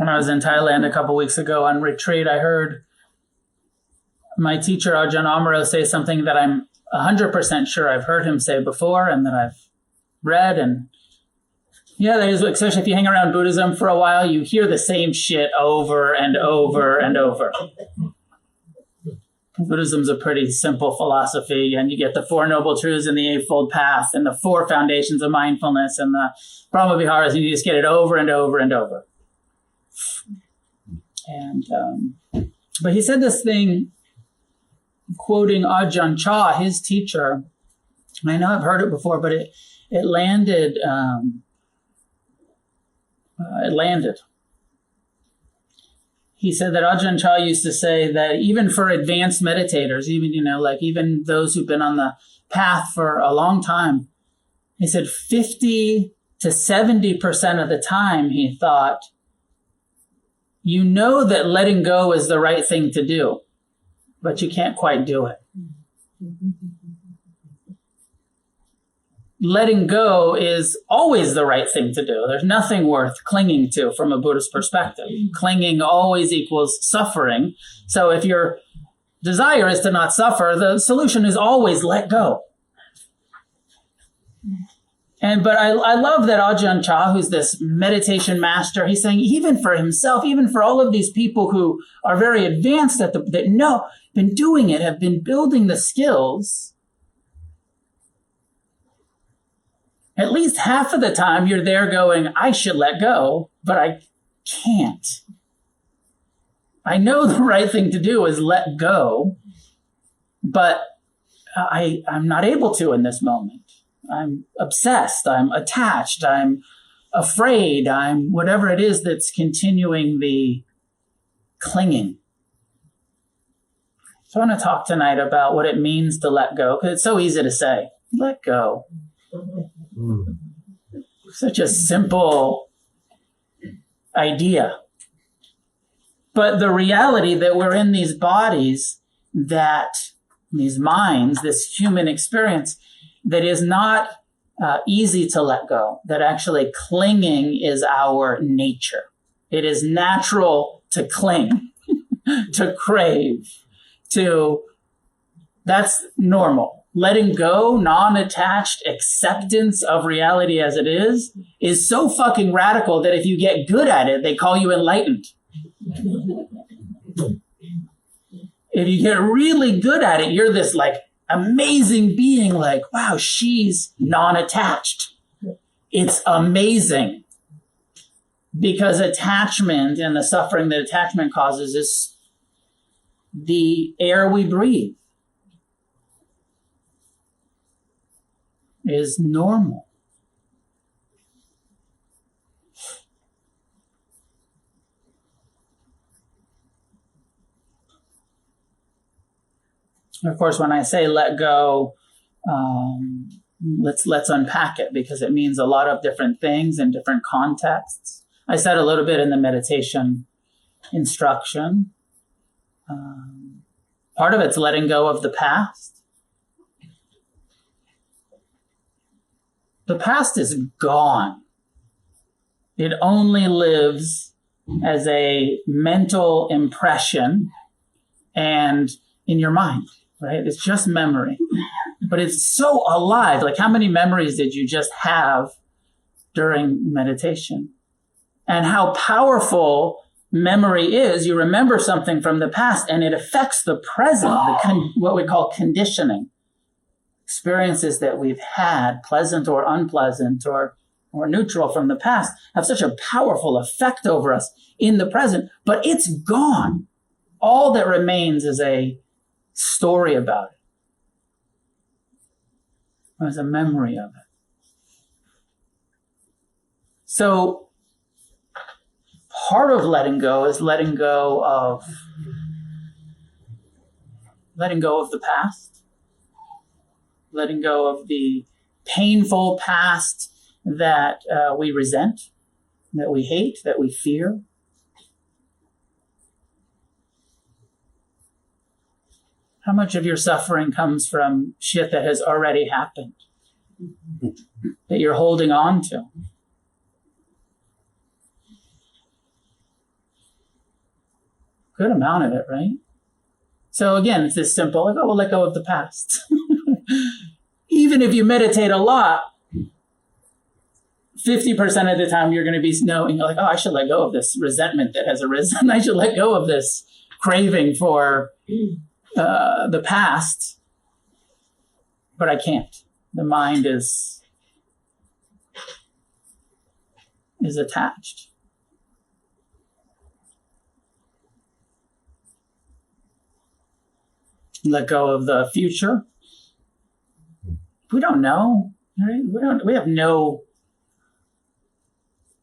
When I was in Thailand a couple weeks ago on retreat, I heard my teacher, Ajahn Amaro, say something that I'm 100% sure I've heard him say before and that I've read. And yeah, that is, especially if you hang around Buddhism for a while, you hear the same shit over and over and over. Buddhism's a pretty simple philosophy, and you get the Four Noble Truths and the Eightfold Path and the four foundations of mindfulness and the Brahma-viharas, and you just get it over and over and over. And but he said this thing, quoting Ajahn Chah, his teacher. I know I've heard it before, but it landed. It landed. He said that Ajahn Chah used to say that even for advanced meditators, even those who've been on the path for a long time, he said 50 to 70% of the time he thought, you know that letting go is the right thing to do, but you can't quite do it. Letting go is always the right thing to do. There's nothing worth clinging to from a Buddhist perspective. Clinging always equals suffering. So if your desire is to not suffer, the solution is always let go. But I love that Ajahn Chah, who's this meditation master, he's saying even for himself, even for all of these people who are very advanced that know, been doing it, have been building the skills, at least half of the time you're there going, I should let go, but I can't. I know the right thing to do is let go, but I'm not able to in this moment. I'm obsessed, I'm attached, I'm afraid, I'm whatever it is that's continuing the clinging. So I want to talk tonight about what it means to let go, because it's so easy to say, let go. Such a simple idea. But the reality that we're in these bodies, that these minds, this human experience, that is not easy to let go, that actually clinging is our nature. It is natural to cling, to crave, that's normal. Letting go, non-attached acceptance of reality as it is so fucking radical that if you get good at it, they call you enlightened. If you get really good at it, you're this like amazing being, like, wow, she's non-attached. It's amazing. Because attachment and the suffering that attachment causes is the air we breathe. Is normal. Of course, when I say let go, let's unpack it, because it means a lot of different things in different contexts. I said a little bit in the meditation instruction. Part of it's letting go of the past. The past is gone. It only lives as a mental impression and in your mind, right? It's just memory. But it's so alive. Like, how many memories did you just have during meditation? And how powerful memory is. You remember something from the past and it affects the present, what we call conditioning. Experiences that we've had, pleasant or unpleasant or neutral from the past, have such a powerful effect over us in the present, but it's gone. All that remains is a story about it. There's a memory of it. So part of letting go is letting go of the past. Letting go of the painful past that we resent, that we hate, that we fear. How much of your suffering comes from shit that has already happened, that you're holding on to? good amount of it, right? So again, it's this simple, like, oh, we'll let go of the past. Even if you meditate a lot, 50% of the time you're going to be knowing, like, oh, I should let go of this resentment that has arisen. I should let go of this craving for the past. But I can't. The mind is attached. Let go of the future. We don't know. Right? We have no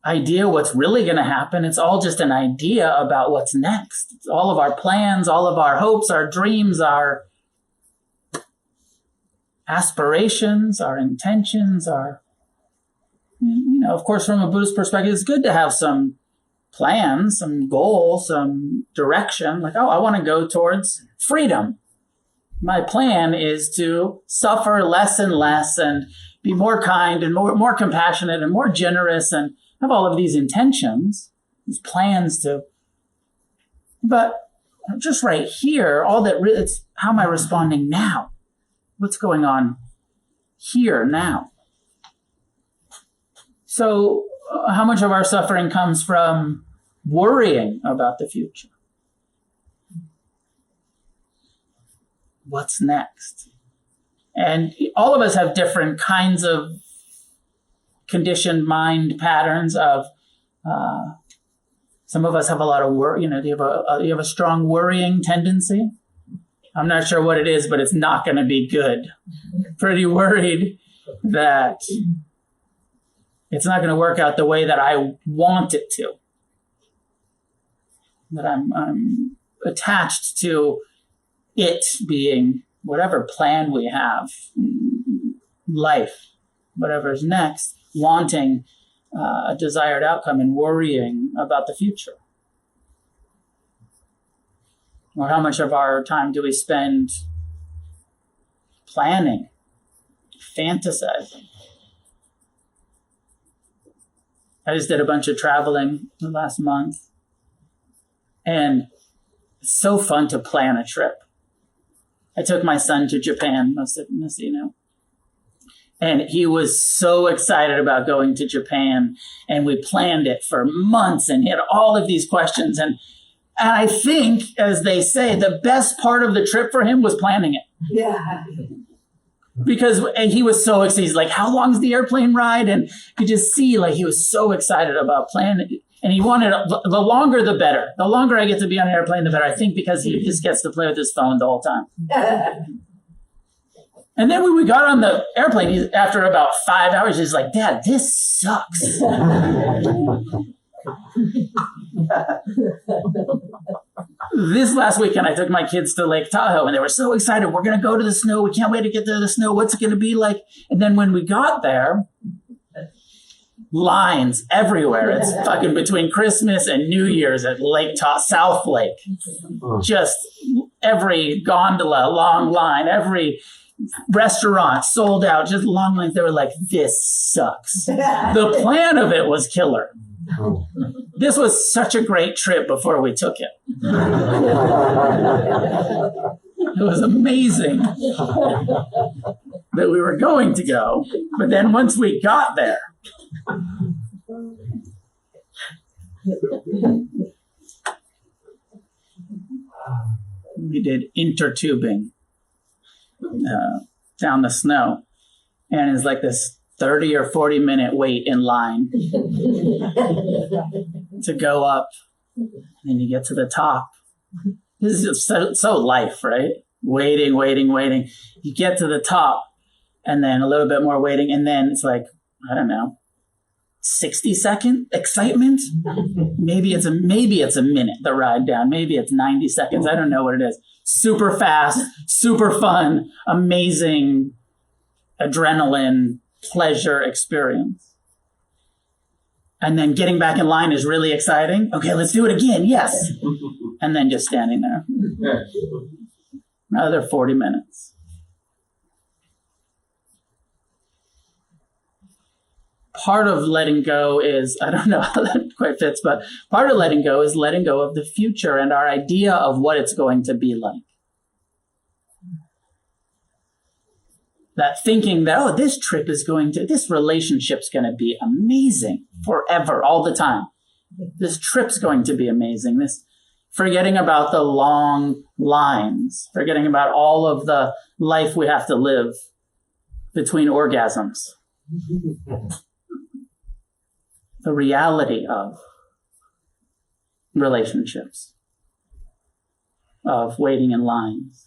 idea what's really going to happen. It's all just an idea about what's next. It's all of our plans, all of our hopes, our dreams, our aspirations, our intentions, our, of course, from a Buddhist perspective, it's good to have some plans, some goals, some direction. Like, oh, I want to go towards freedom. My plan is to suffer less and less and be more kind and more compassionate and more generous and have all of these intentions, these plans to, but just right here, all that really, it's how am I responding now? What's going on here now? So how much of our suffering comes from worrying about the future? What's next? And all of us have different kinds of conditioned mind patterns of, some of us have a lot of worry, you have a strong worrying tendency. I'm not sure what it is, but it's not going to be good. Pretty worried that it's not going to work out the way that I want it to. That I'm attached to it being whatever plan we have, life, whatever's next, wanting a desired outcome and worrying about the future. Or how much of our time do we spend planning, fantasizing? I just did a bunch of traveling the last month, and it's so fun to plan a trip. I took my son to Japan, most of you know. And he was so excited about going to Japan, and we planned it for months and he had all of these questions. And I think, as they say, the best part of the trip for him was planning it. Yeah. Because he was so excited. He's like, how long is the airplane ride? And you could just see, like, he was so excited about planning. And he wanted, the longer the better. The longer I get to be on an airplane, the better. I think because he just gets to play with his phone the whole time. And then when we got on the airplane, after about 5 hours, he's like, Dad, this sucks. This last weekend, I took my kids to Lake Tahoe, and they were so excited. We're going to go to the snow. We can't wait to get to the snow. What's it going to be like? And then when we got there, lines everywhere. It's fucking between Christmas and New Year's at Lake Tahoe, South Lake. Just every gondola, long line, every restaurant sold out, just long lines. They were like, this sucks. The plan of it was killer. This was such a great trip before we took it. It was amazing that we were going to go. But then once we got there, we did intertubing down the snow. And it's like this 30 or 40 minute wait in line to go up. And you get to the top. This is so life, right? Waiting. You get to the top and then a little bit more waiting. And then it's like, I don't know, 60-second excitement. Maybe it's a minute, the ride down. Maybe it's 90 seconds. I don't know what it is. Super fast, super fun, amazing adrenaline, pleasure experience. And then getting back in line is really exciting. Okay, let's do it again. Yes. And then just standing there. Another 40 minutes. part of letting go is, I don't know how that quite fits, but part of letting go is letting go of the future and our idea of what it's going to be like. That thinking that, oh, this relationship's going to be amazing forever, all the time. This trip's going to be amazing. This forgetting about the long lines, forgetting about all of the life we have to live between orgasms. The reality of relationships, of waiting in lines.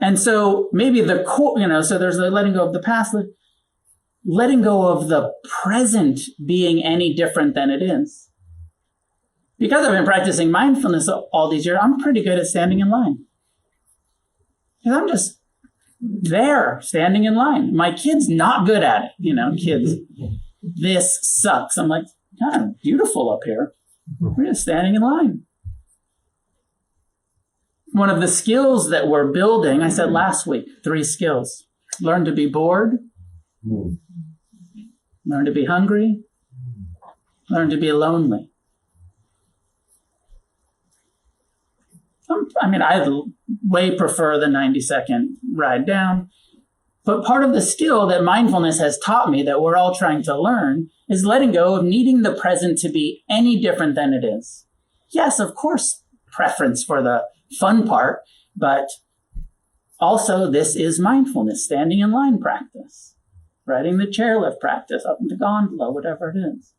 And so maybe the core, so there's the letting go of the past, letting go of the present being any different than it is. Because I've been practicing mindfulness all these years, I'm pretty good at standing in line. Because I'm just there, standing in line. My kid's not good at it. Kids, this sucks. I'm like, kind of beautiful up here. We're just standing in line. One of the skills that we're building, I said last week, 3 skills. Learn to be bored. Learn to be hungry. Learn to be lonely. I way prefer the 90-second ride down. But part of the skill that mindfulness has taught me that we're all trying to learn is letting go of needing the present to be any different than it is. Yes, of course, preference for the fun part, but also this is mindfulness, standing in line practice, riding the chairlift practice, up in the gondola, whatever it is.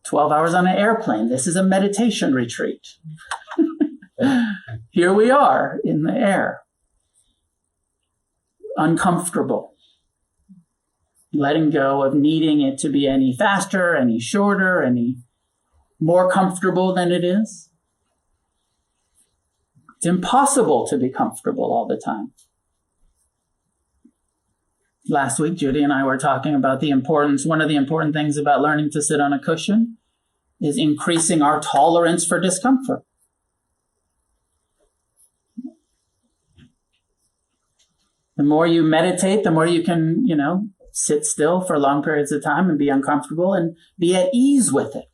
12 hours on an airplane. This is a meditation retreat. Here we are in the air. Uncomfortable. Letting go of needing it to be any faster, any shorter, any more comfortable than it is. It's impossible to be comfortable all the time. Last week, Judy and I were talking about one of the important things about learning to sit on a cushion is increasing our tolerance for discomfort. The more you meditate, the more you can, sit still for long periods of time and be uncomfortable and be at ease with it.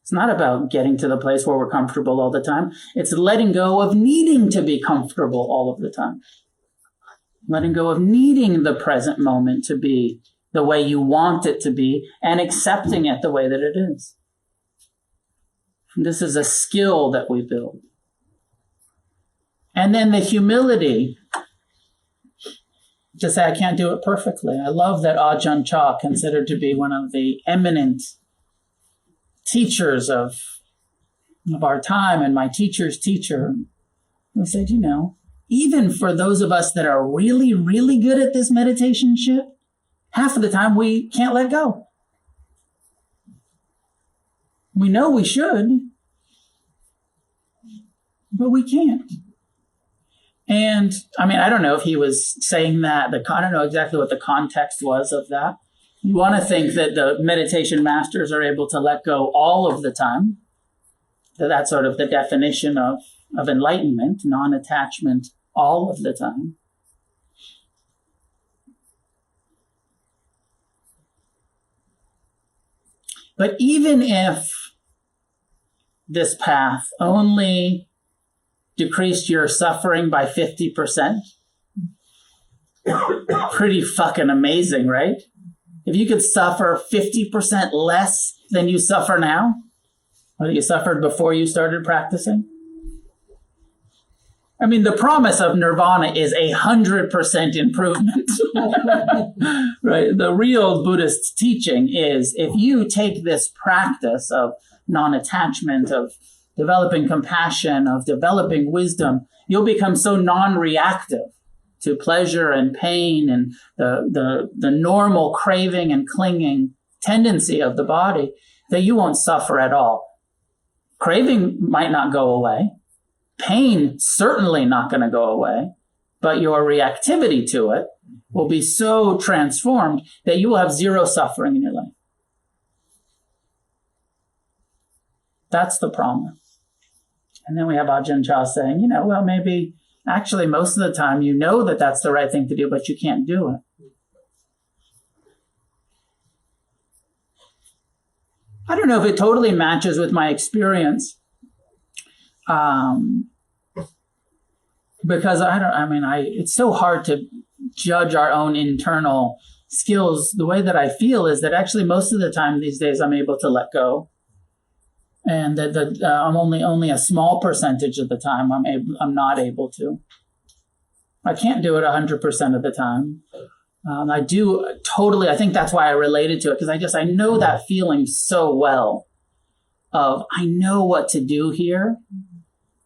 It's not about getting to the place where we're comfortable all the time. It's letting go of needing to be comfortable all of the time. Letting go of needing the present moment to be the way you want it to be and accepting it the way that it is. And this is a skill that we build. And then the humility to say, I can't do it perfectly. I love that Ajahn Chah, considered to be one of the eminent teachers of our time and my teacher's teacher, who said, even for those of us that are really, really good at this meditation shit, half of the time we can't let go. We know we should, but we can't. And I don't know if he was saying that, I don't know exactly what the context was of that. You want to think that the meditation masters are able to let go all of the time. That's sort of the definition of enlightenment, non-attachment all of the time. But even if this path only decreased your suffering by 50%, pretty fucking amazing, right? If you could suffer 50% less than you suffer now, or that you suffered before you started practicing. The promise of nirvana is 100% improvement, right? The real Buddhist teaching is if you take this practice of non-attachment, of developing compassion, of developing wisdom, you'll become so non-reactive to pleasure and pain and the normal craving and clinging tendency of the body that you won't suffer at all. Craving might not go away. Pain certainly not going to go away, but your reactivity to it will be so transformed that you will have zero suffering in your life. That's the promise. And then we have Ajahn Chah saying, maybe actually most of the time that that's the right thing to do, but you can't do it. I don't know if it totally matches with my experience. Because it's so hard to judge our own internal skills. The way that I feel is that actually most of the time these days I'm able to let go. And that I'm only a small percentage of the time I'm not able to. I can't do it 100% of the time. I do totally. I think that's why I related to it, because I know that feeling so well. I know what to do here.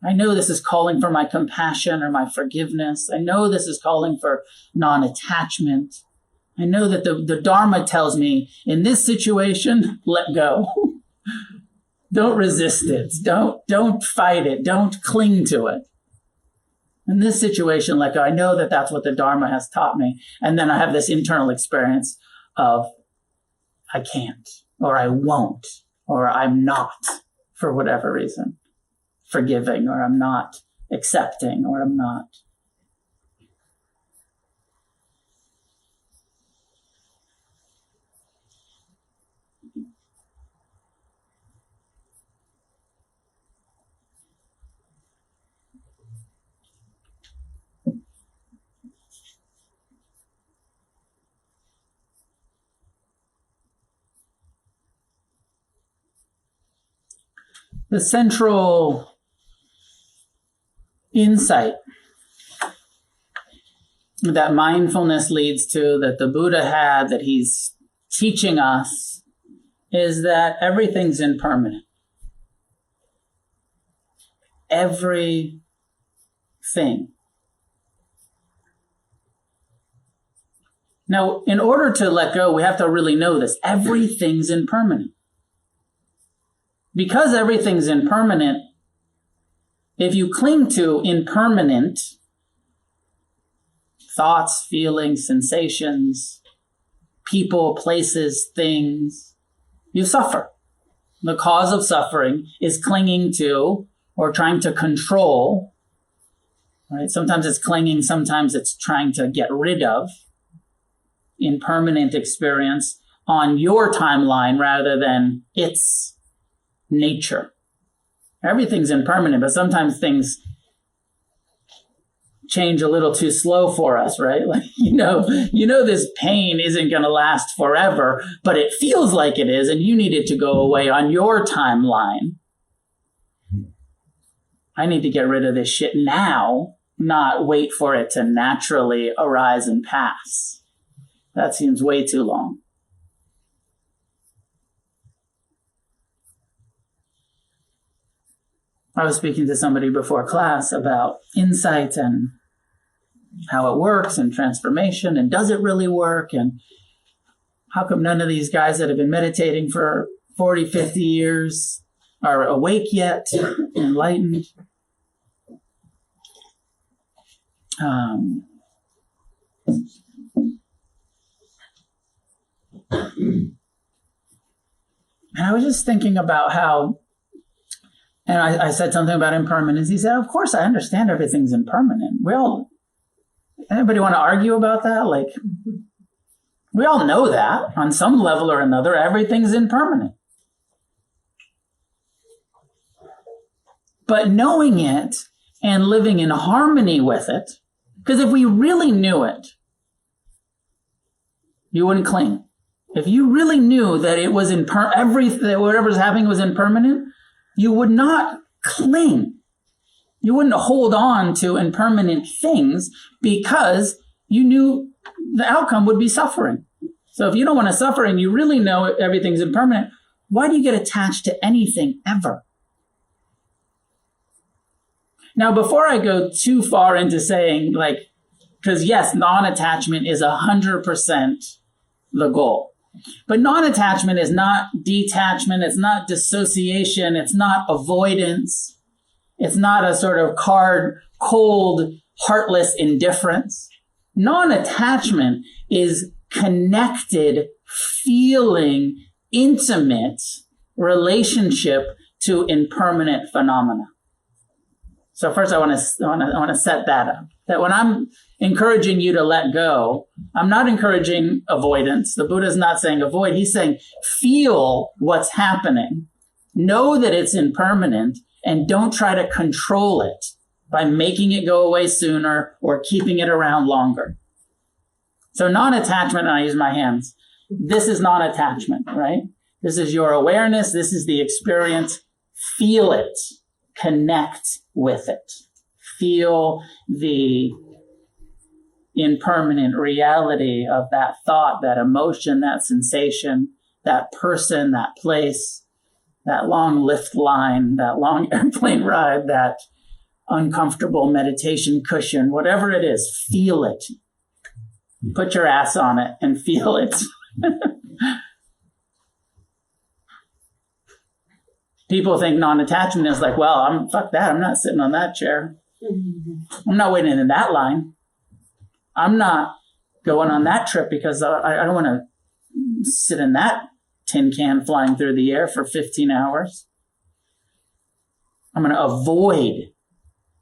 I know this is calling for my compassion or my forgiveness. I know this is calling for non-attachment. I know that the Dharma tells me in this situation, let go. Don't resist it. Don't fight it. Don't cling to it. In this situation, let go. I know that that's what the Dharma has taught me. And then I have this internal experience of I can't, or I won't, or I'm not, for whatever reason, forgiving, or I'm not accepting, or I'm not. The central insight that mindfulness leads to, that the Buddha had, that he's teaching us, is that everything's impermanent. Everything. Now, in order to let go, we have to really know this. Everything's impermanent. Because everything's impermanent, if you cling to impermanent thoughts, feelings, sensations, people, places, things, you suffer. The cause of suffering is clinging to or trying to control, right? Sometimes it's clinging, sometimes it's trying to get rid of impermanent experience on your timeline rather than its nature. Everything's impermanent, but sometimes things change a little too slow for us, right? Like, you know this pain isn't going to last forever, but it feels like it is, and you need it to go away on your timeline. I need to get rid of this shit now, not wait for it to naturally arise and pass. That seems way too long. I was speaking to somebody before class about insight and how it works and transformation and does it really work, and how come none of these guys that have been meditating for 40, 50 years are awake yet, enlightened. And I was just thinking about how, and I said something about impermanence. He said, of course, I understand everything's impermanent. Anybody want to argue about that? Like, we all know that on some level or another, everything's impermanent. But knowing it and living in harmony with it, because if we really knew it, you wouldn't cling. If you really knew that it was that whatever's happening was impermanent, you would not cling. You wouldn't hold on to impermanent things because you knew the outcome would be suffering. So if you don't want to suffer and you really know everything's impermanent, why do you get attached to anything ever? Now, before I go too far into saying, like, because yes, non-attachment is 100% the goal. But non-attachment is not detachment. It's not dissociation. It's not avoidance. It's not a sort of cold, heartless indifference. Non-attachment is connected, feeling, intimate relationship to impermanent phenomena. So first I want to set that up. That when I'm encouraging you to let go, I'm not encouraging avoidance. The Buddha is not saying avoid. He's saying feel what's happening. Know that it's impermanent and don't try to control it by making it go away sooner or keeping it around longer. So non-attachment, and I use my hands. This is non-attachment, right? This is your awareness. This is the experience. Feel it. Connect with it. Feel the impermanent reality of that thought, that emotion, that sensation, that person, that place, that long lift line, that long airplane ride, that uncomfortable meditation cushion, whatever it is, feel it. Put your ass on it and feel it. People think non-attachment is like, well, fuck that. I'm not sitting on that chair. I'm not waiting in that line. I'm not going on that trip because I don't want to sit in that tin can flying through the air for 15 hours. I'm going to avoid.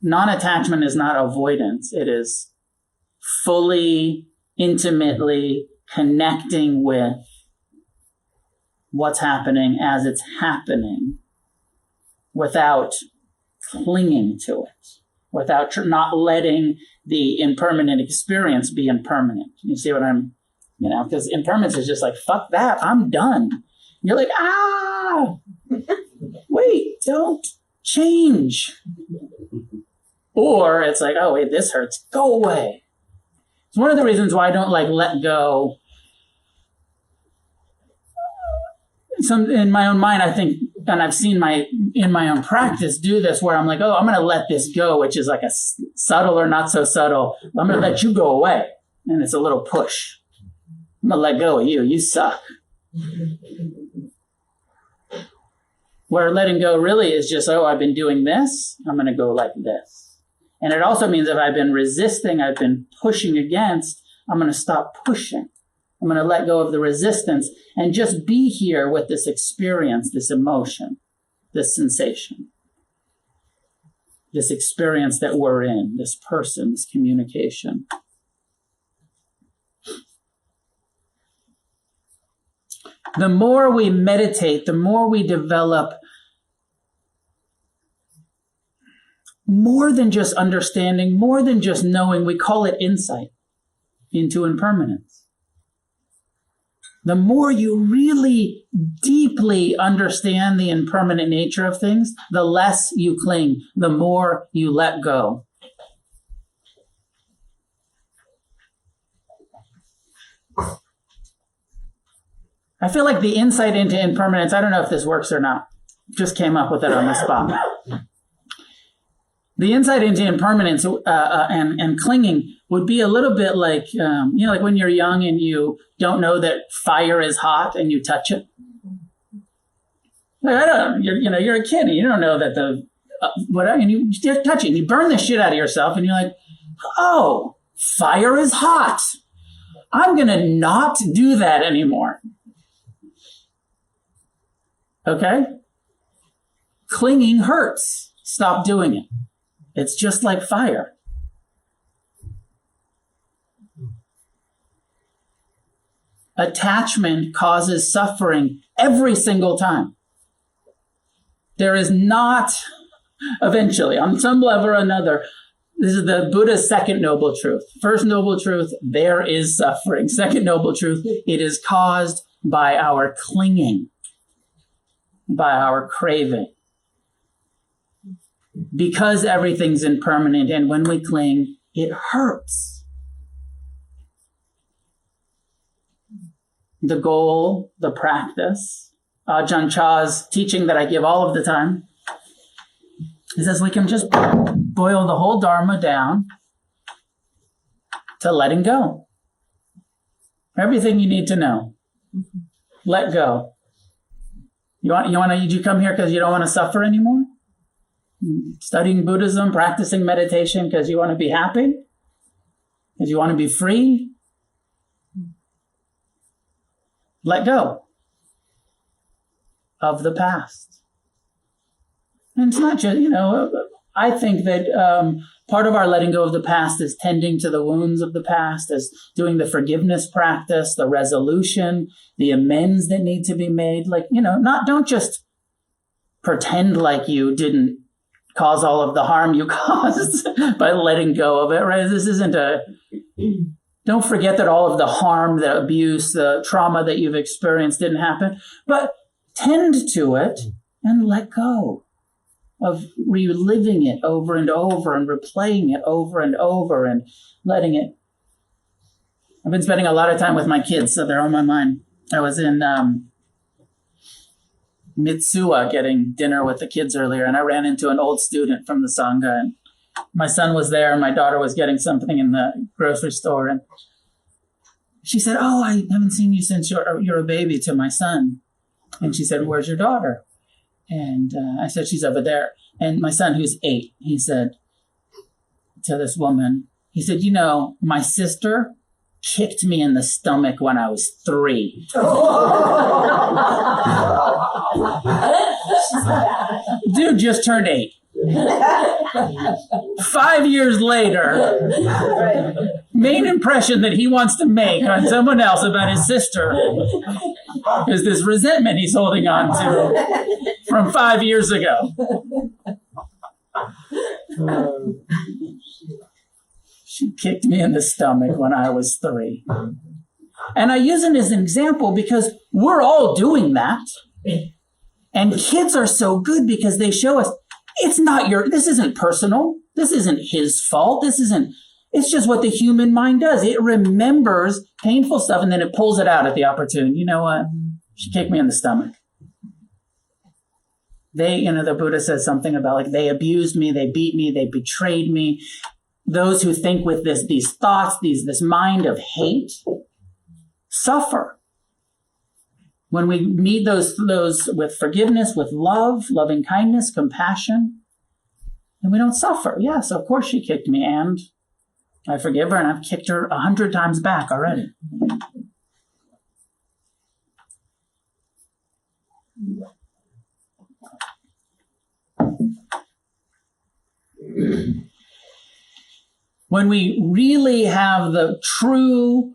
Non-attachment is not avoidance. It is fully, intimately connecting with what's happening as it's happening without clinging to it, without not letting the impermanent experience be impermanent. You see what because impermanence is just like, fuck that, I'm done. You're like, wait, don't change. Or it's like, oh, wait, this hurts, go away. It's one of the reasons why I don't let go. In my own mind, I think, and I've seen in my own practice do this where I'm like, oh, I'm going to let this go, which is like a subtle or not so subtle. I'm going to let you go away. And it's a little push. I'm going to let go of you. You suck. Where letting go really is just, oh, I've been doing this. I'm going to go like this. And it also means if I've been resisting, I've been pushing against, I'm going to stop pushing. I'm going to let go of the resistance and just be here with this experience, this emotion, this sensation, this experience that we're in, this person, this communication. The more we meditate, the more we develop more than just understanding, more than just knowing. We call it insight into impermanence. The more you really deeply understand the impermanent nature of things, the less you cling, the more you let go. I feel like the insight into impermanence, I don't know if this works or not, just came up with it on the spot. The insight into impermanence and clinging would be a little bit like, like when you're young and you don't know that fire is hot and you touch it. Like, you're a kid and you don't know that and you just touch it and you burn the shit out of yourself and you're like, oh, fire is hot. I'm going to not do that anymore. Okay? Clinging hurts. Stop doing it. It's just like fire. Attachment causes suffering every single time. There is not, eventually, on some level or another, this is the Buddha's second noble truth. First noble truth, there is suffering. Second noble truth, it is caused by our clinging, by our craving. Because everything's impermanent, and when we cling, it hurts. The goal, the practice, Ajahn Chah's teaching that I give all of the time, he says we can just boil the whole Dharma down to letting go. Everything you need to know. Let go. Did you come here because you don't want to suffer anymore? Studying Buddhism, practicing meditation because you want to be happy? Because you want to be free? Let go of the past. And it's not just, I think that part of our letting go of the past is tending to the wounds of the past, is doing the forgiveness practice, the resolution, the amends that need to be made. Like, don't just pretend like you didn't cause all of the harm you caused by letting go of it, right? This isn't don't forget that all of the harm, the abuse, the trauma that you've experienced didn't happen, but tend to it and let go of reliving it over and over and replaying it over and over and letting it. I've been spending a lot of time with my kids, so they're on my mind. I was in Mitsuwa getting dinner with the kids earlier, and I ran into an old student from the Sangha, and my son was there, and my daughter was getting something in the grocery store, and she said, "Oh, I haven't seen you since you're a baby," to my son. And she said, "Where's your daughter?" And I said, "She's over there." And my son, who's 8, he said to this woman, he said, "My sister kicked me in the stomach when I was 3. Dude just turned 8. 5 years later, main impression that he wants to make on someone else about his sister is this resentment he's holding on to from 5 years ago. She kicked me in the stomach when I was 3. And I use it as an example because we're all doing that. And kids are so good because they show us this isn't personal. This isn't his fault. It's just what the human mind does. It remembers painful stuff and then it pulls it out at the opportune. You know what? She kicked me in the stomach. The Buddha says something about like, they abused me, they beat me, they betrayed me. Those who think with these thoughts, this mind of hate, suffer. When we meet those with forgiveness, with love, loving kindness, compassion, and we don't suffer. Yes, of course she kicked me, and I forgive her, and I've kicked her 100 times back already. When we really have the true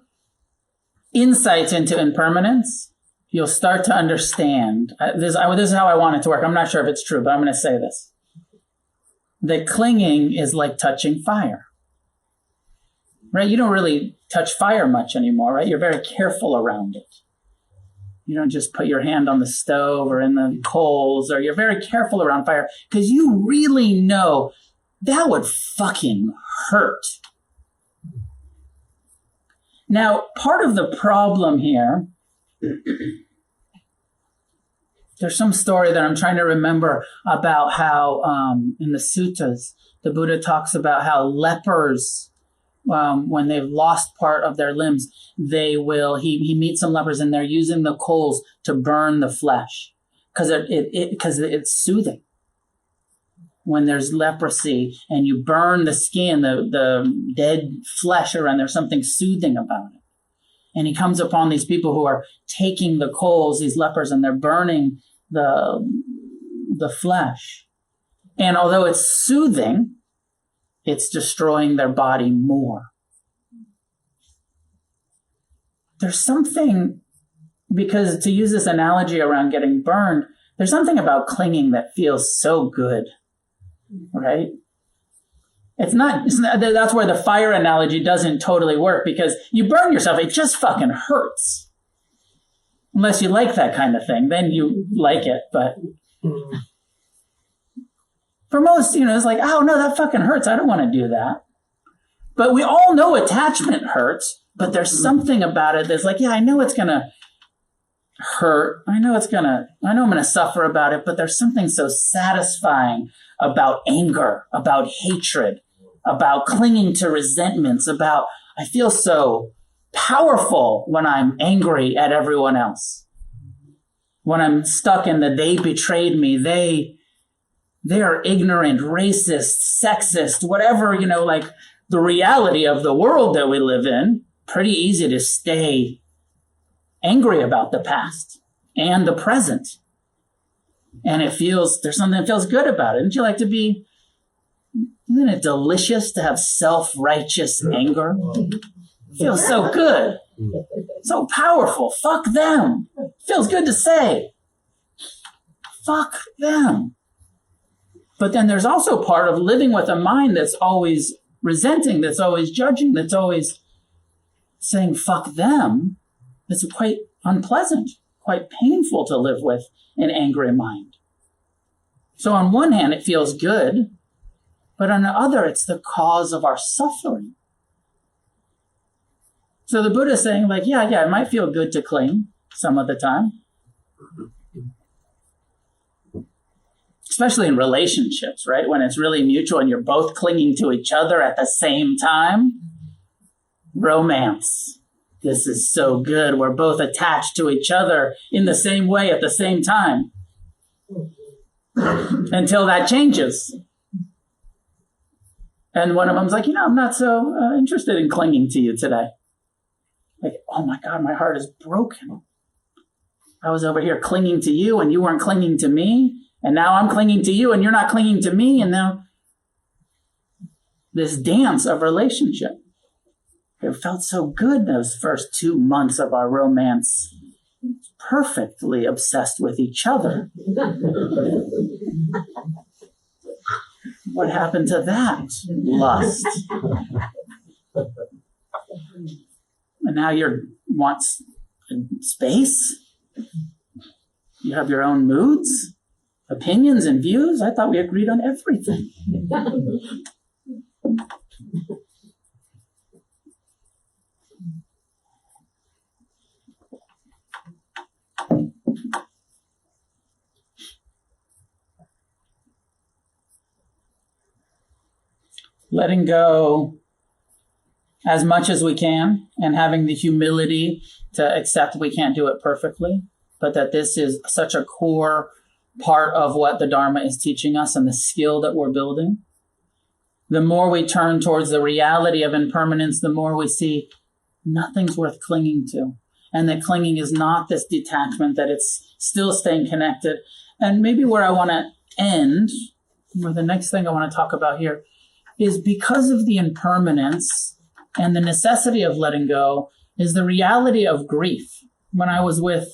insights into impermanence, you'll start to understand. This is how I want it to work. I'm not sure if it's true, but I'm going to say this. That clinging is like touching fire. Right? You don't really touch fire much anymore, right? You're very careful around it. You don't just put your hand on the stove or in the coals, or you're very careful around fire because you really know that would fucking hurt. Now, part of the problem here, there's some story that I'm trying to remember about how in the suttas, the Buddha talks about how lepers, when they've lost part of their limbs, he meets some lepers and they're using the coals to burn the flesh because it's soothing. When there's leprosy and you burn the skin, the dead flesh around, there's something soothing about it. And he comes upon these people who are taking the coals, these lepers, and they're burning the flesh. And although it's soothing, it's destroying their body more. There's something, because to use this analogy around getting burned, there's something about clinging that feels so good. Right? It's not, that's where the fire analogy doesn't totally work, because you burn yourself, it just fucking hurts. Unless you like that kind of thing, then you like it. But for most, it's like, oh no, that fucking hurts. I don't want to do that. But we all know attachment hurts, but there's something about it that's like, yeah, I know it's going to hurt. I know I'm going to suffer about it, but there's something so satisfying about anger, about hatred, about clinging to resentments, I feel so powerful when I'm angry at everyone else. When I'm stuck in they betrayed me, they are ignorant, racist, sexist, whatever, like the reality of the world that we live in, pretty easy to stay angry about the past and the present. And there's something that feels good about it. Wouldn't you like to be Isn't it delicious to have self-righteous anger? Feels so good. So powerful. Fuck them. Feels good to say. Fuck them. But then there's also part of living with a mind that's always resenting, that's always judging, that's always saying fuck them. It's quite unpleasant, quite painful to live with an angry mind. So on one hand, it feels good, but on the other, it's the cause of our suffering. So the Buddha is saying, like, yeah, it might feel good to cling some of the time. Especially in relationships, right? When it's really mutual and you're both clinging to each other at the same time. Romance. This is so good. We're both attached to each other in the same way at the same time. Until that changes. And one of them's like, I'm not so interested in clinging to you today. Like, oh my God, my heart is broken. I was over here clinging to you and you weren't clinging to me. And now I'm clinging to you and you're not clinging to me. And now this dance of relationship. It felt so good those first 2 months of our romance. Perfectly obsessed with each other. What happened to that lust? And now you want space? You have your own moods, opinions, and views? I thought we agreed on everything. Letting go as much as we can and having the humility to accept we can't do it perfectly, but that this is such a core part of what the Dharma is teaching us and the skill that we're building. The more we turn towards the reality of impermanence, the more we see nothing's worth clinging to. And that clinging is not this detachment, that it's still staying connected. And maybe where I want to end, or the next thing I want to talk about here, is because of the impermanence and the necessity of letting go is the reality of grief. When I was with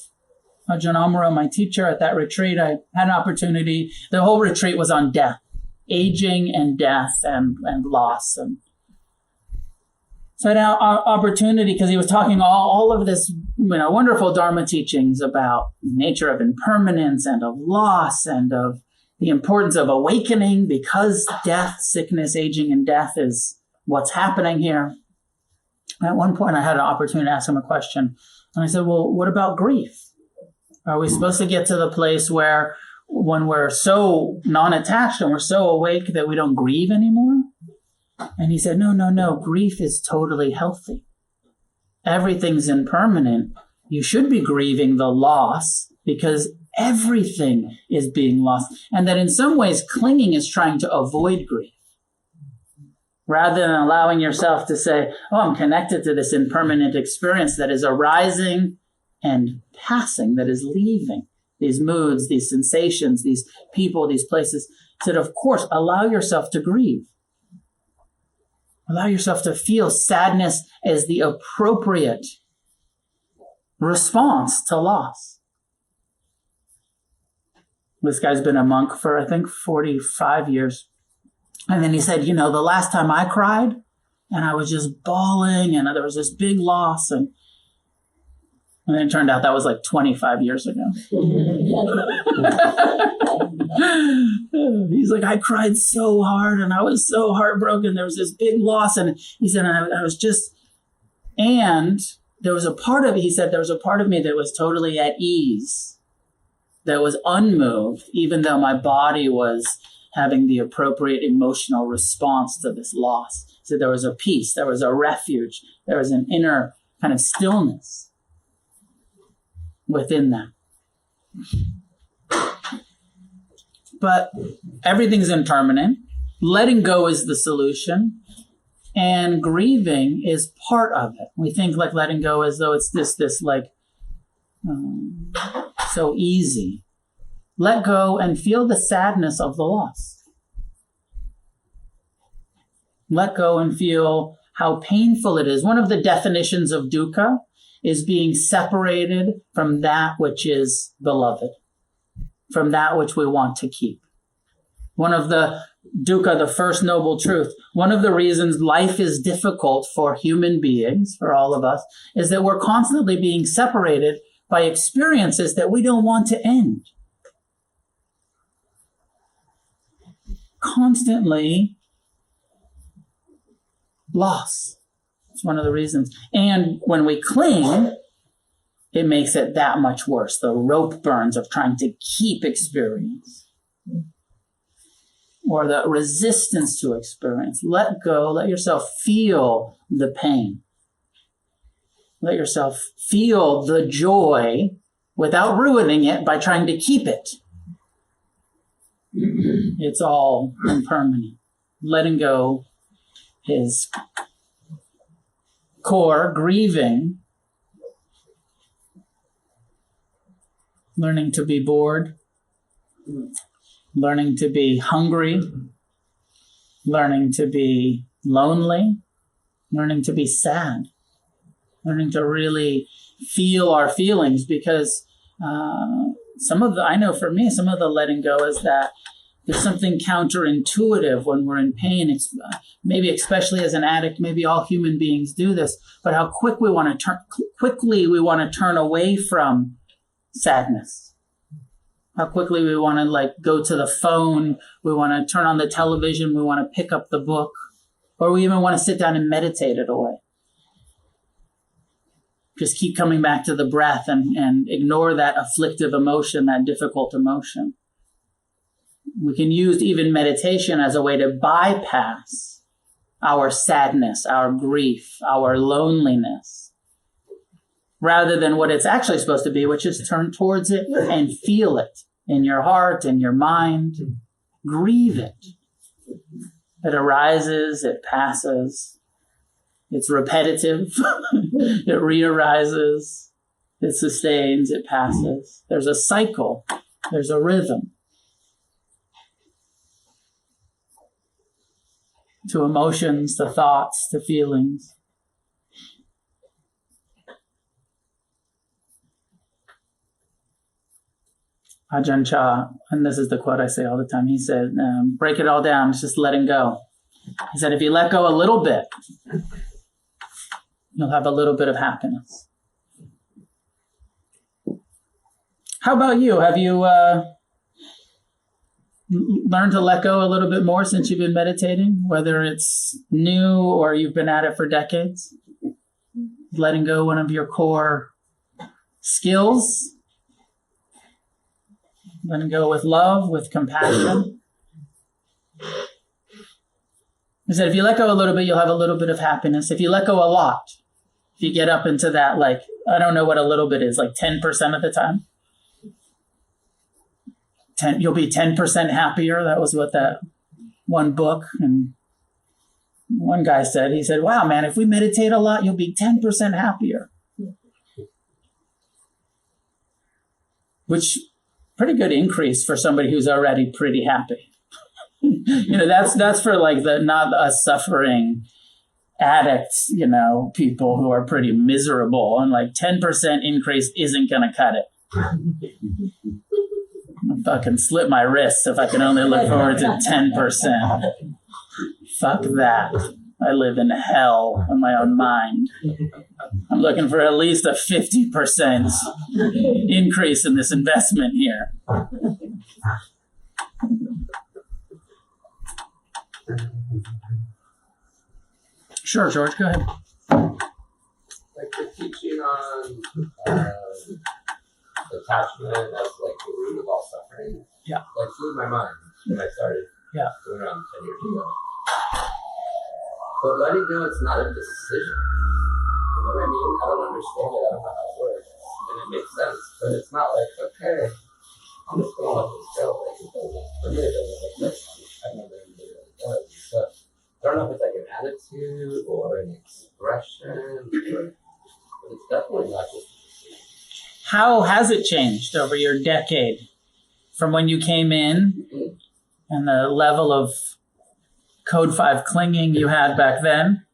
Ajahn Amaro, my teacher, at that retreat, I had an opportunity. The whole retreat was on death, aging and death and loss. And so I had an opportunity, because he was talking all of this, wonderful Dharma teachings about the nature of impermanence and of loss and of the importance of awakening, because death, sickness, aging, and death is what's happening here. And at one point, I had an opportunity to ask him a question. And I said, well, what about grief? Are we supposed to get to the place where when we're so non-attached and we're so awake that we don't grieve anymore? And he said, no, grief is totally healthy. Everything's impermanent. You should be grieving the loss because everything is being lost. And that in some ways, clinging is trying to avoid grief. Rather than allowing yourself to say, oh, I'm connected to this impermanent experience that is arising and passing, that is leaving. These moods, these sensations, these people, these places. So that, of course, allow yourself to grieve. Allow yourself to feel sadness as the appropriate response to loss. This guy's been a monk for, I think, 45 years. And then he said, the last time I cried, and I was just bawling, and there was this big loss, and then it turned out that was like 25 years ago. He's like, I cried so hard, and I was so heartbroken. There was this big loss, and he said, and I was just, and there was a part of it, he said, there was a part of me that was totally at ease, that was unmoved, even though my body was having the appropriate emotional response to this loss. So there was a peace, there was a refuge, there was an inner kind of stillness within that. But everything's impermanent. Letting go is the solution. And grieving is part of it. We think like letting go as though it's this so easy. Let go and feel the sadness of the loss. Let go and feel how painful it is. One of the definitions of dukkha is being separated from that which is beloved, from that which we want to keep. One of the dukkha, the first noble truth, one of the reasons life is difficult for human beings, for all of us, is that we're constantly being separated by experiences that we don't want to end. Constantly loss. It's one of the reasons. And when we cling, it makes it that much worse. The rope burns of trying to keep experience. Or the resistance to experience. Let go, let yourself feel the pain. Let yourself feel the joy without ruining it by trying to keep it. It's all impermanent. Letting go is core, grieving, learning to be bored, learning to be hungry, learning to be lonely, learning to be sad, learning to really feel our feelings, because I know for me, some of the letting go is that there's something counterintuitive when we're in pain, maybe especially as an addict, maybe all human beings do this, but how quickly we want to turn away from sadness. How quickly we want to go to the phone, we want to turn on the television, we want to pick up the book, or we even want to sit down and meditate it away. Just keep coming back to the breath and ignore that afflictive emotion, that difficult emotion. We can use even meditation as a way to bypass our sadness, our grief, our loneliness, rather than what it's actually supposed to be, which is turn towards it and feel it in your heart, in your mind. Grieve it. It arises, it passes. It's repetitive. It re-arises. It sustains, it passes. There's a cycle. There's a rhythm to emotions, to thoughts, to feelings. Ajahn Chah, and this is the quote I say all the time, he said, break it all down, it's just letting go. He said, if you let go a little bit, you'll have a little bit of happiness. How about you? Have you learned to let go a little bit more since you've been meditating, whether it's new or you've been at it for decades? Letting go, one of your core skills. Letting go with love, with compassion. He said, if you let go a little bit, you'll have a little bit of happiness. If you let go a lot, if you get up into that, I don't know what a little bit is, 10% of the time. You'll be 10% happier. That was what that one book and one guy said. He said, wow, man, if we meditate a lot, you'll be 10% happier. Which, pretty good increase for somebody who's already pretty happy. That's for not us suffering addicts, people who are pretty miserable, and 10% increase isn't going to cut it. I'll fucking slip my wrists if I can only look forward to 10%. Fuck that. I live in hell in my own mind. I'm looking for at least a 50% increase in this investment here. Sure, George, go ahead. The teaching on detachment as the root of all suffering. Yeah. Blew my mind when I started doing around 10 years ago. But letting go, it's not a decision. You know what I mean? I don't understand it. I don't know how it works. And it makes sense. But it's not okay, I'm just going to let this go. For me, it doesn't make sense. I've never really done it. So I don't know if it's an attitude or an expression, but it's definitely not just a decision. How has it changed over your decade from when you came in and the level of code 5 clinging you had back then.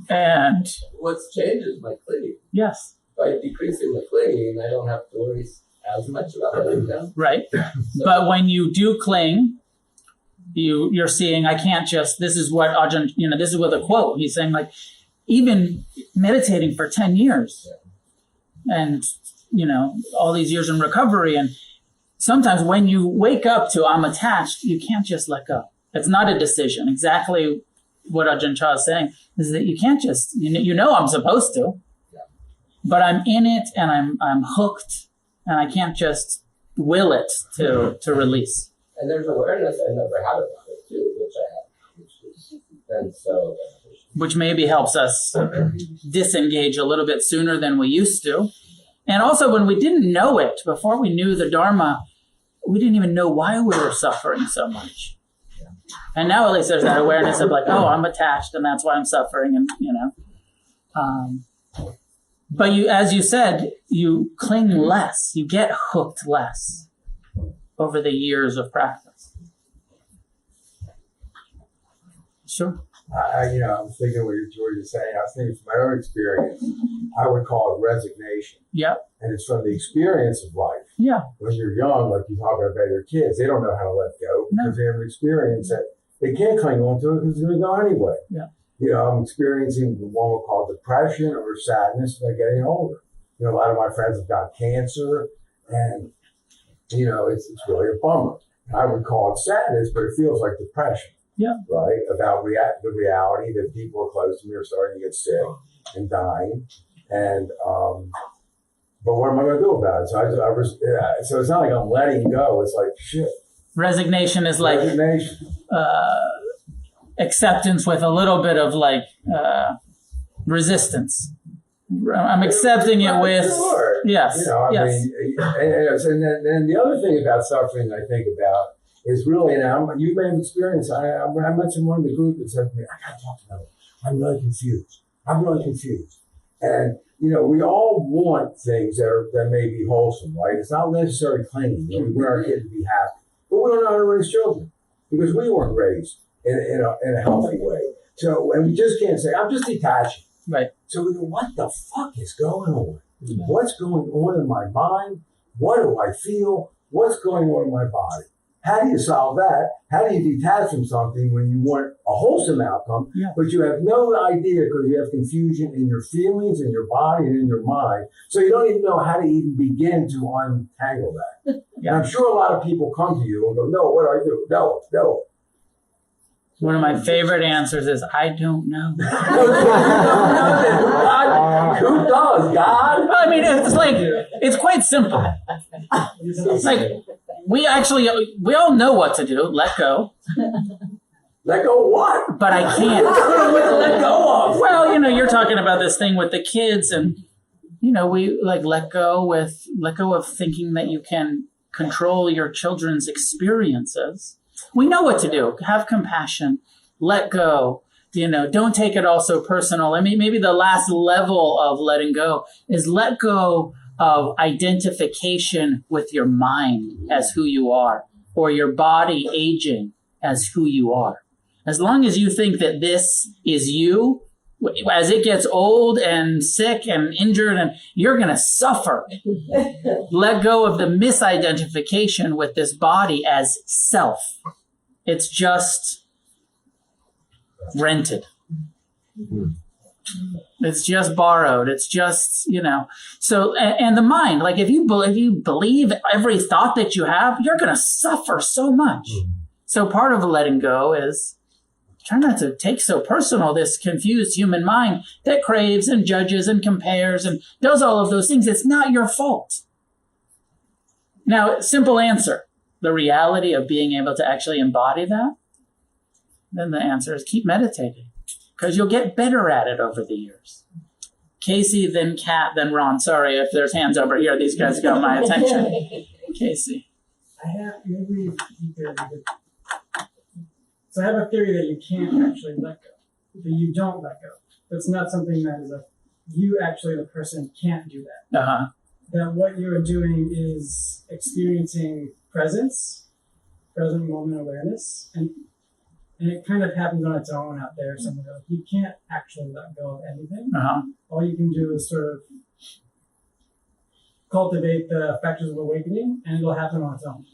And What's changed is my clinging. yes, By decreasing the clinging, I don't have to worry as much about letting go. right. But when you do cling, you're seeing, I can't just, this is what Ajahn, this is what a quote, he's saying, like, even meditating for 10 years and, all these years in recovery. And sometimes when you wake up to I'm attached, you can't just let go. It's not a decision. Exactly what Ajahn Chah is saying is that you can't just, I'm supposed to, but I'm in it and I'm hooked and I can't just will it to release. And there's awareness I never had about it too, which I have, which has been so beneficial. Which maybe helps us disengage a little bit sooner than we used to. And also when we didn't know it, before we knew the Dharma, we didn't even know why we were suffering so much. And now at least there's that awareness of like, oh, I'm attached and that's why I'm suffering. And, but as you said, you cling less, you get hooked less over the years of practice. Sure. I was thinking what George is saying. I was thinking from my own experience, I would call it resignation. Yeah. And it's from the experience of life. Yeah. When you're young, like you're talking about your kids, they don't know how to let go because they have an experience that they can't cling on to it because it's going to go anyway. Yeah. I'm experiencing what we'll call depression or sadness by getting older. A lot of my friends have got cancer and, it's really a bummer. I would call it sadness, but it feels like depression. Yeah. Right? About the reality that people are close to me are starting to get sick and dying. And, but what am I going to do about it? So it's not like I'm letting go. It's like, shit. Resignation is like acceptance with a little bit of like resistance. I'm accepting it with, sure. Yes. And then the other thing about suffering I think about is really, you may have experienced, I mentioned one of the group that said to me, I got to talk to them. I'm really confused. And, we all want things that may be wholesome, right? It's not necessarily clinging. We want our kid to be happy. But we don't know how to raise children because we weren't raised in a healthy way. So, and we just can't say, I'm just detaching. Right. So we go, what the fuck is going on? What's going on in my mind? What do I feel? What's going on in my body? How do you solve that? How do you detach from something when you want a wholesome outcome, but you have no idea because you have confusion in your feelings, in your body, and in your mind. So you don't even know how to even begin to untangle that. And I'm sure a lot of people come to you and go, no, what do I do? No. One of my favorite answers is, I don't know. Who does, God? I mean, it's quite simple. Like, we all know what to do. Let go. Let go of what? But I can't. What to let go of? Well, you're talking about this thing with the kids and, we let go of thinking that you can control your children's experiences. We know what to do. Have compassion. Let go. Don't take it all so personal. I mean, maybe the last level of letting go is let go of identification with your mind as who you are, or your body aging as who you are. As long as you think that this is you, as it gets old and sick and injured, and you're going to suffer. Let go of the misidentification with this body as self. It's just rented. It's just borrowed. It's just, so, and the mind, like if you believe every thought that you have, you're going to suffer so much. So part of letting go is try not to take so personal this confused human mind that craves and judges and compares and does all of those things. It's not your fault. Now, simple answer, the reality of being able to actually embody that, then the answer is keep meditating because you'll get better at it over the years. Casey, then Kat, then Ron. Sorry if there's hands over here. These guys got my attention. Casey. I have a theory that you can't actually let go, that you don't let go. That's not something that is you actually, the person, can't do that. Uh-huh. That what you are doing is experiencing present moment awareness, and And it kind of happens on its own out there somewhere. Like you can't actually let go of anything. Uh-huh. All you can do is sort of cultivate the factors of awakening, and it'll happen on its own.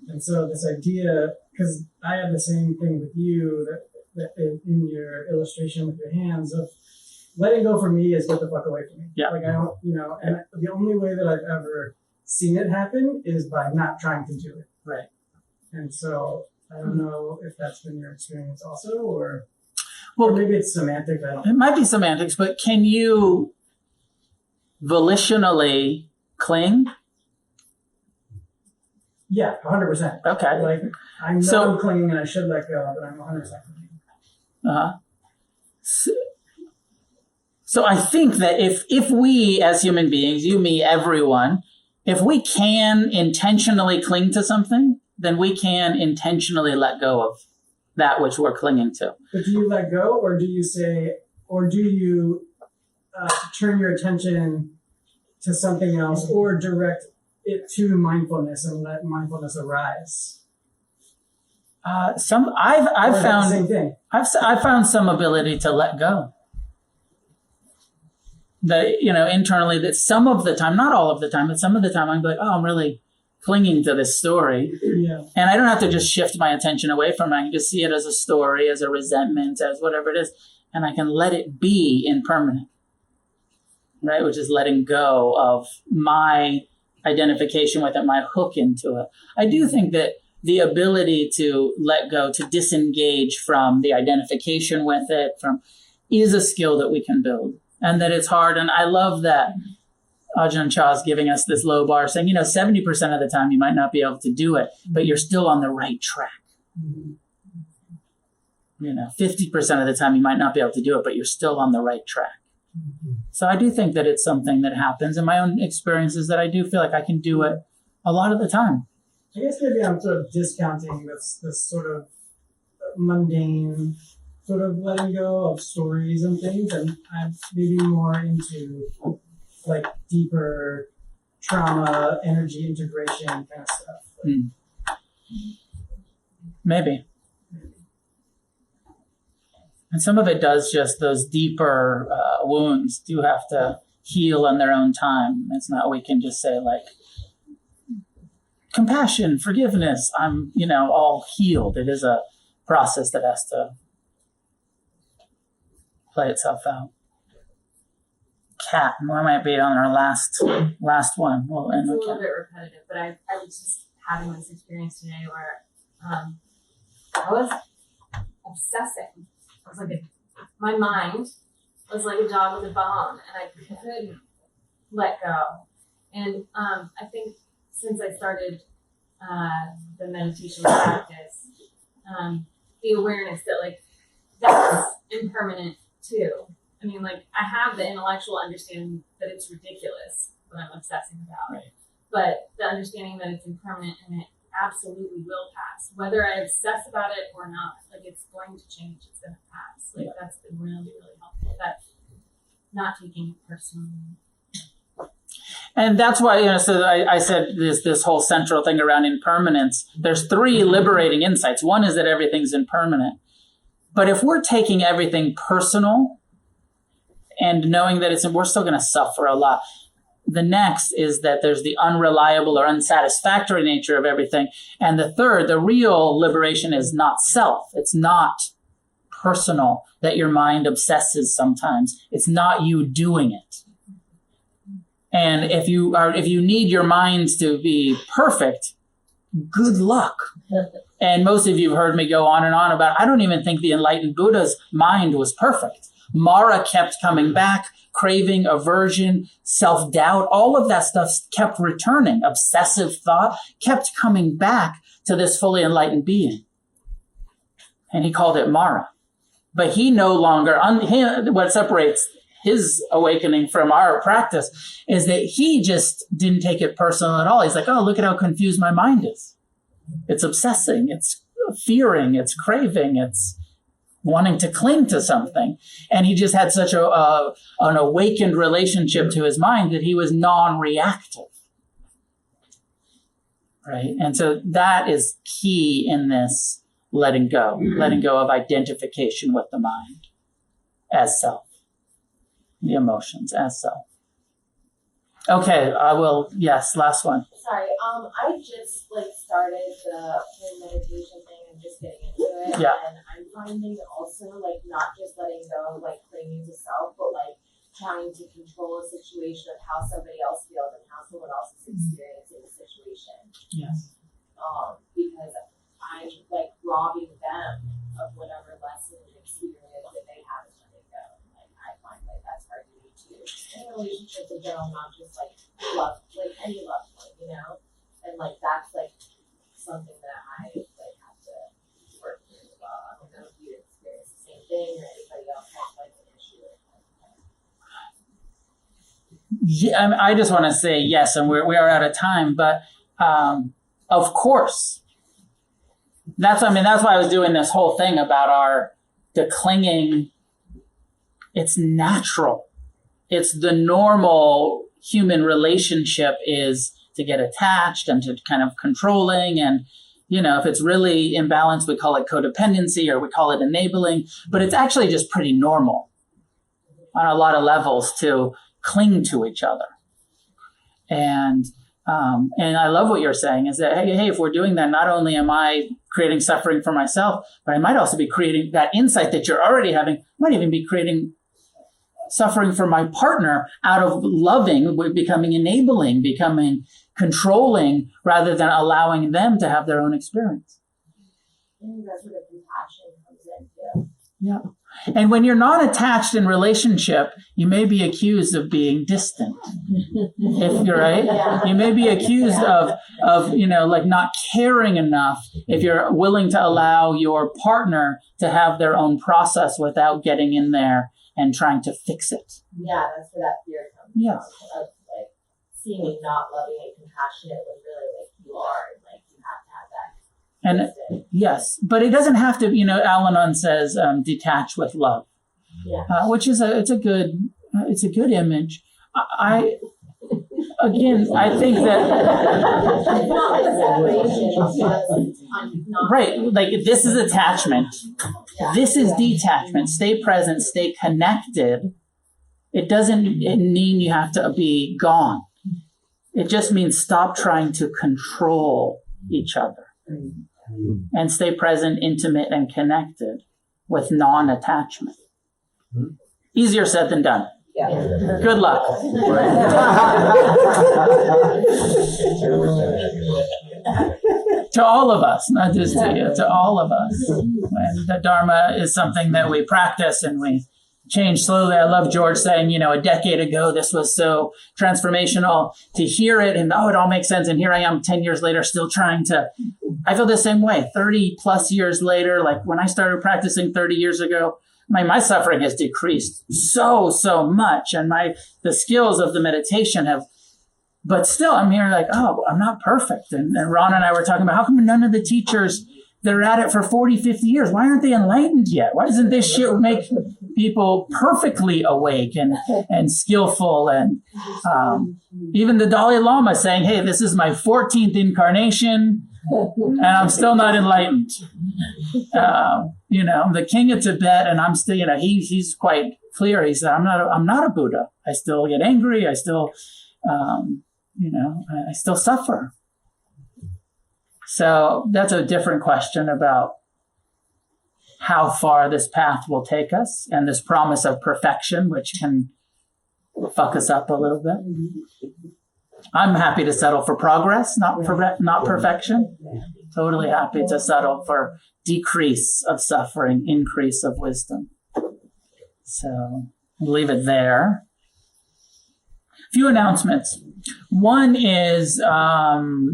And so this idea, because I have the same thing with you, that in your illustration with your hands, of letting go for me is get the fuck away from me. Yeah. Like I don't, and the only way that I've ever seen it happen is by not trying to do it. Right. And so I don't know if that's been your experience also, or Well, maybe it's semantic. I don't it might be semantics, but can you volitionally cling? Yeah, 100%. Okay. Like I know So- I'm clinging and I should let go, but I'm 100% clinging. Uh-huh. So I think that if we as human beings, you, me, everyone, if we can intentionally cling to something, then we can intentionally let go of that which we're clinging to. But do you let go, or do you say, or do you turn your attention to something else, or direct it to mindfulness and let mindfulness arise? I've Or is that the found same thing. I've found some ability to let go. That internally, that some of the time, not all of the time, but some of the time, I'm like, oh, I'm really clinging to this story, Yeah. and I don't have to just shift my attention away from it. I can just see it as a story, as a resentment, as whatever it is, and I can let it be impermanent. Right, which is letting go of my identification with it, my hook into it. I do think that the ability to let go, to disengage from the identification with it, is a skill that we can build, and that it's hard. And I love that Ajahn Chah is giving us this low bar, saying, 70% of the time you might not be able to do it, but you're still on the right track. 50% of the time you might not be able to do it, but you're still on the right track. So I do think that it's something that happens. In my own experiences, that I do feel like I can do it a lot of the time. I guess maybe I'm sort of discounting this sort of mundane sort of letting go of stories and things, and I'm maybe more into like deeper trauma, energy integration kind of stuff. Maybe. And some of it does, just those deeper wounds do have to heal on their own time. It's not, we can just say like, compassion, forgiveness, I'm, all healed. It is a process that has to play itself out. Kat, we might be on our last one. We'll end It's a with little Kat. bit repetitive, but I was just having this experience today where I was obsessing. I was like, my mind was like a dog with a bone, and I couldn't let go. And I think since I started the meditation practice, the awareness that like that's impermanent too. I mean, like I have the intellectual understanding that it's ridiculous what I'm obsessing about, Right. but the understanding that it's impermanent and it absolutely will pass, whether I obsess about it or not. Like it's going to change, it's going to pass. Like that's been really, really helpful. That not taking it personally. And that's why, so I said this whole central thing around impermanence. There's 3 liberating insights. One is that everything's impermanent. But if we're taking everything personal and knowing that we're still going to suffer a lot. The next is that there's the unreliable or unsatisfactory nature of everything. And the third, the real liberation is not self. It's not personal, that your mind obsesses sometimes. It's not you doing it. And if you need your minds to be perfect, good luck. And most of you have heard me go on and on about, I don't even think the enlightened Buddha's mind was perfect. Mara kept coming back, craving, aversion, self-doubt, all of that stuff kept returning. Obsessive thought kept coming back to this fully enlightened being. And he called it Mara. But he no longer, what separates his awakening from our practice is that he just didn't take it personal at all. He's like, oh, look at how confused my mind is. It's obsessing, it's fearing, it's craving, it's wanting to cling to something. And he just had such an awakened relationship to his mind that he was non-reactive. Right? And so that is key in this letting go of identification with the mind as self, the emotions as self. Okay, yes, last one. Sorry, I just started the meditation thing and just getting into it. Yeah. And I'm finding also not just letting go of clinging to self, but trying to control a situation of how somebody else feels and how someone else is experiencing the situation. Yes. Because I'm robbing them of whatever lesson and experience that they have as letting go. I find that's hard to do too. In relationships in general, not just love, any love one, and that's something that I have to work through as well. I don't know if you experience the same thing or anybody else has an issue with it. Yeah, I just want to say yes, and we are out of time, but of course. That's why I was doing this whole thing about the clinging. It's natural. It's the normal human relationship is to get attached and to kind of controlling. And, if it's really imbalanced, we call it codependency or we call it enabling, but it's actually just pretty normal on a lot of levels to cling to each other. And I love what you're saying is that, hey, if we're doing that, not only am I creating suffering for myself, but I might also be creating that insight that you're already having, might even be creating suffering for my partner out of loving, becoming enabling, becoming controlling, rather than allowing them to have their own experience. I think that's where the compassion comes in too. Yeah. And when you're not attached in relationship, you may be accused of being distant. If you're right, Yeah. You may be accused of not caring enough if you're willing to allow your partner to have their own process without getting in there and trying to fix it. Yeah, that's where that fear comes Yeah. from. Of seeming not loving and compassionate when really you are, and you have to have that. And yes, but it doesn't have to, Al-Anon says, detach with love, Yeah. which is it's a good image. I think that, It's not separation, it's just not. right, this is attachment. Yeah. This is detachment. Stay present, stay connected. It doesn't mean you have to be gone. It just means stop trying to control each other and stay present, intimate, and connected with non-attachment. Easier said than done. Yeah. Good luck. To all of us, not just to you, to all of us. And the Dharma is something that we practice and we change slowly. I love George saying, a decade ago, this was so transformational. To hear it and, it all makes sense. And here I am 10 years later, still trying to, I feel the same way. 30 plus years later, when I started practicing 30 years ago, my suffering has decreased so much. And the skills of the meditation have, but still I'm here I'm not perfect. And Ron and I were talking about how come none of the teachers, they're at it for 40, 50 years. Why aren't they enlightened yet? Why doesn't this shit make people perfectly awake and skillful? And even the Dalai Lama saying, hey, this is my 14th incarnation and I'm still not enlightened. I'm the king of Tibet and I'm still, he's quite clear. He said, I'm not a Buddha. I still get angry. I still, I still suffer. So that's a different question about how far this path will take us and this promise of perfection, which can fuck us up a little bit. I'm happy to settle for progress, not perfection. Totally happy to settle for decrease of suffering, increase of wisdom. So we'll leave it there. A few announcements. One is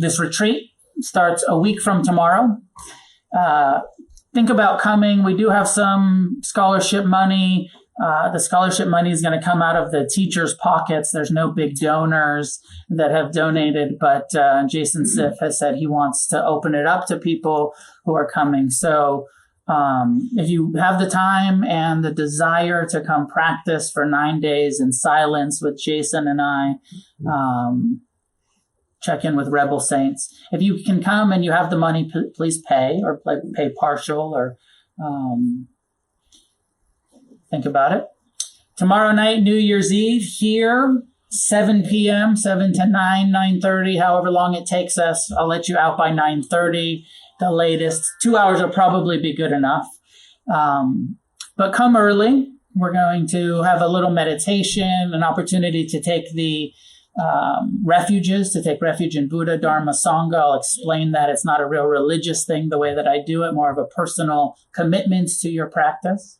this retreat starts a week from tomorrow. Think about coming. We do have some scholarship money. The scholarship money is going to come out of the teachers' pockets. There's no big donors that have donated, but Jason Siff has said he wants to open it up to people who are coming. So if you have the time and the desire to come practice for 9 days in silence with Jason and I, check in with Rebel Saints. If you can come and you have the money, please pay, or pay partial, or think about it. Tomorrow night, New Year's Eve, here, 7 p.m., 7 to 9, 9:30, however long it takes us. I'll let you out by 9:30, the latest. 2 hours will probably be good enough. But come early. We're going to have a little meditation, an opportunity to take the refuges, to take refuge in Buddha, Dharma, Sangha. I'll explain that it's not a real religious thing the way that I do it, more of a personal commitment to your practice.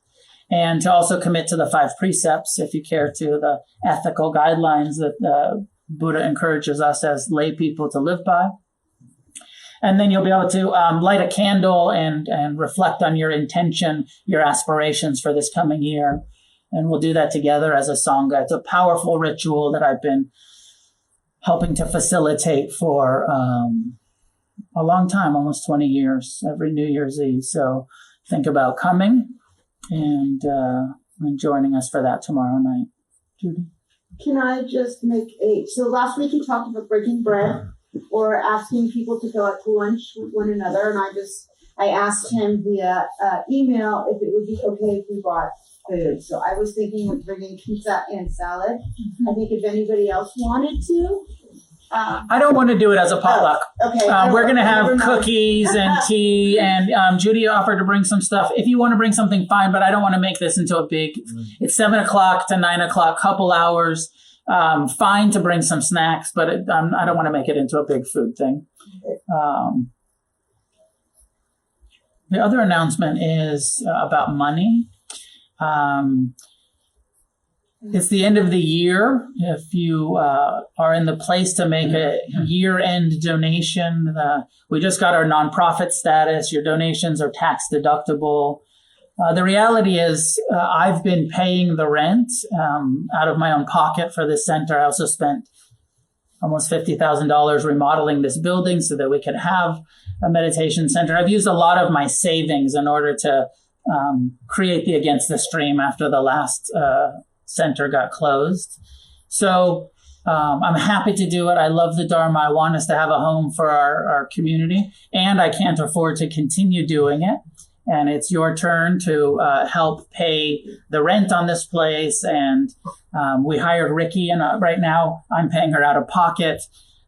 And to also commit to the 5 precepts, if you care to, the ethical guidelines that Buddha encourages us as lay people to live by. And then you'll be able to light a candle and reflect on your intention, your aspirations for this coming year. And we'll do that together as a Sangha. It's a powerful ritual that I've been helping to facilitate for a long time, almost 20 years, every New Year's Eve. So think about coming and joining us for that tomorrow night. Judy? Can I just make so last week you talked about breaking bread or asking people to go out to lunch with one another, and I asked him via email if it would be okay if we brought food. So I was thinking of bringing pizza and salad. I think if anybody else wanted to. I don't want to do it as a potluck. Okay. We're going to have cookies and tea, and Judy offered to bring some stuff. If you want to bring something, fine, but I don't want to make this into a big, it's 7 o'clock to 9 o'clock, couple hours. Fine to bring some snacks, but I don't want to make it into a big food thing. The other announcement is about money. It's the end of the year. If you are in the place to make a year-end donation, we just got our nonprofit status. Your donations are tax deductible. The reality is I've been paying the rent out of my own pocket for this center. I also spent almost $50,000 remodeling this building so that we could have a meditation center. I've used a lot of my savings in order to create the Against the Stream after the last center got closed. So I'm happy to do it. I love the Dharma. I want us to have a home for our community, and I can't afford to continue doing it. And it's your turn to help pay the rent on this place. And we hired Ricky, and right now I'm paying her out of pocket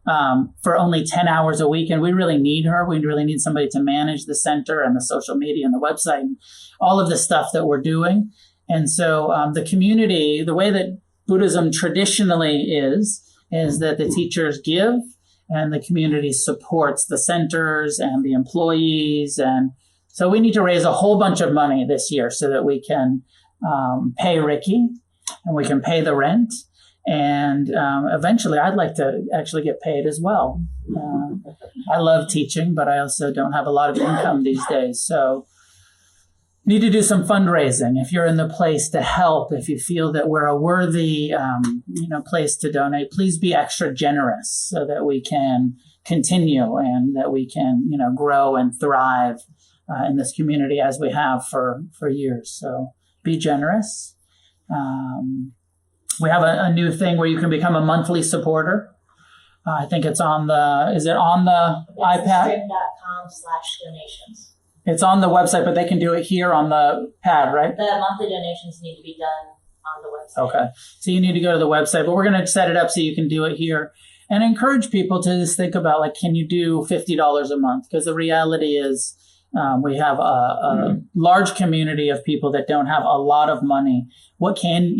for only 10 hours a week. And we really need her. We really need somebody to manage the center and the social media and the website and all of the stuff that we're doing. And so the community, the way that Buddhism traditionally is that the teachers give and the community supports the centers and the employees. And so we need to raise a whole bunch of money this year so that we can pay Ricky and we can pay the rent. And eventually I'd like to actually get paid as well. I love teaching, but I also don't have a lot of income these days. So need to do some fundraising. If you're in the place to help, if you feel that we're a worthy place to donate, please be extra generous so that we can continue and that we can grow and thrive in this community as we have for years. So be generous. We have a new thing where you can become a monthly supporter. I think it's on the, is it on the iPad? Crave.com/donations. It's on the website, but they can do it here on the pad, right? The monthly donations need to be done on the website. Okay. So you need to go to the website, but we're going to set it up so you can do it here and encourage people to just think about, can you do $50 a month? Because the reality is we have a large community of people that don't have a lot of money. What's in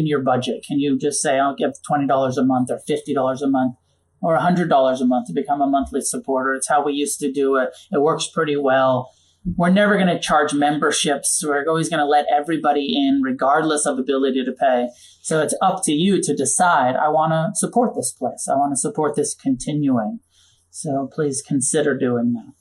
your budget? Can you just say, I'll give $20 a month or $50 a month or $100 a month to become a monthly supporter? It's how we used to do it. It works pretty well. We're never going to charge memberships. We're always going to let everybody in regardless of ability to pay. So it's up to you to decide, I want to support this place. I want to support this continuing. So please consider doing that.